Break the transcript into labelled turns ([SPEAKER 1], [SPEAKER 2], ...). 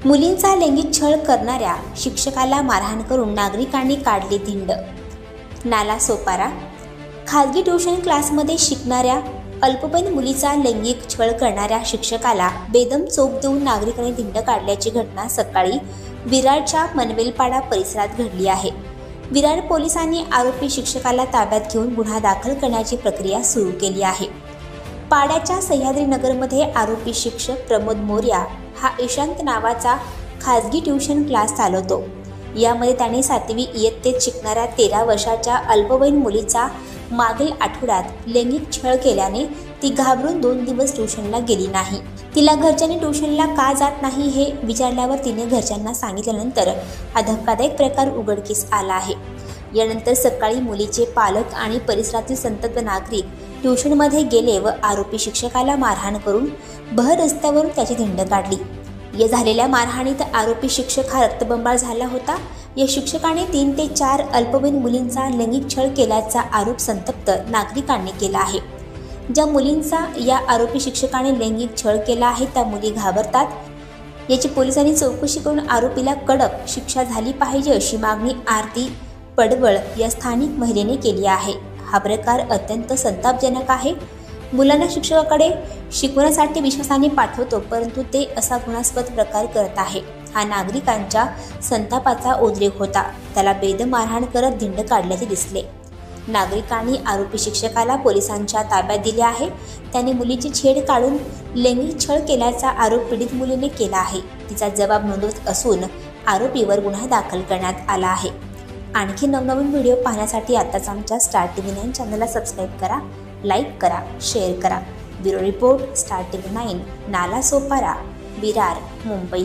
[SPEAKER 1] मुलींचा लैंगिक छळ करणाऱ्या शिक्षकाला मारहाण करून नागरिकांनी काढली धिंड। नालासोपारा खाजगी ट्यूशन क्लासमध्ये शिकणाऱ्या अल्पवयीन मुलीचा लैंगिक छळ करणाऱ्या शिक्षकाला बेदम चोप देऊन नागरिकांनी धिंड काढल्याची घटना सकाळी विरारच्या मनवेलपाडा परिसरात घडली आहे। विरार पोलिसांनी आरोपी शिक्षकाला ताब्यात घेऊन गुन्हा दाखल करण्याची प्रक्रिया सुरू केली आहे। पाड्याच्या सह्याद्रीनगरमध्ये आरोपी शिक्षक प्रमोद मोर्या हा ईशांत नावाचा खाजगी ट्यूशन क्लास चालवतो। यामध्ये त्याने 7वी इयत्तेत शिकणाऱ्या 13 वर्षाच्या अल्पवयीन मुलीचा मागील आठवड्यात लैंगिक छळ केल्याने ती घाबरून 2 दिवस ट्यूशनला गेली नाही। तिला घरच्यांनी ट्यूशनला का जात नाही हे विचारल्यावर तिने घरच्यांना सांगितल्यानंतर हा धक्कादायक प्रकार उघडकीस आला आहे। यानंतर सकाळी मुलीचे पालक आणि परिसरातील संतप्त नागरिक ट्यूशनमध्ये गेले व आरोपी शिक्षकाला मारहाण करून भर रस्त्यावरून त्याची धिंड काढली। या झालेल्या मारहाणीत आरोपी शिक्षक हा रक्तबंबाळ झाला होता। या शिक्षकाने 3 ते 4 अल्पवयीन मुलींचा लैंगिक छळ केल्याचा आरोप संतप्त नागरिकांनी केला आहे। ज्या मुलींचा या आरोपी शिक्षकाने लैंगिक छळ केला आहे त्या मुली घाबरतात। याची पोलिसांनी चौकशी करून आरोपीला कडक शिक्षा झाली पाहिजे अशी मागणी आरती पडवळ या स्थानिक महिलेने केली आहे। हा प्रकार अत्यंत संतापजनक आहे। मुलांना शिक्षकाकडे शिकवण्यासाठी विश्वासाने पाठवतो, परंतु ते असा गुन्हास्पद प्रकार करत आहे। हा नागरिकांच्या संतापाचा उद्रेक होता। त्याला बेदम मारहाण करत धिंड काढल्याचे दिसले। नागरिकांनी आरोपी शिक्षकाला पोलिसांच्या ताब्यात दिले आहे। त्याने मुलीची छेड काढून लैंगिक छळ केल्याचा आरोप पीडित मुलीने केला आहे। तिचा जबाब नोंदवत असून आरोपीवर गुन्हा दाखल करण्यात आला आहे। आणखी नवनवीन व्हिडिओ पाहण्यासाठी आताच आमच्या स्टार TV 9 चॅनलला सबस्क्राईब करा, लाईक करा, शेअर करा। Bureau report, star TV 9, Nalasopara, Virar, Mumbai.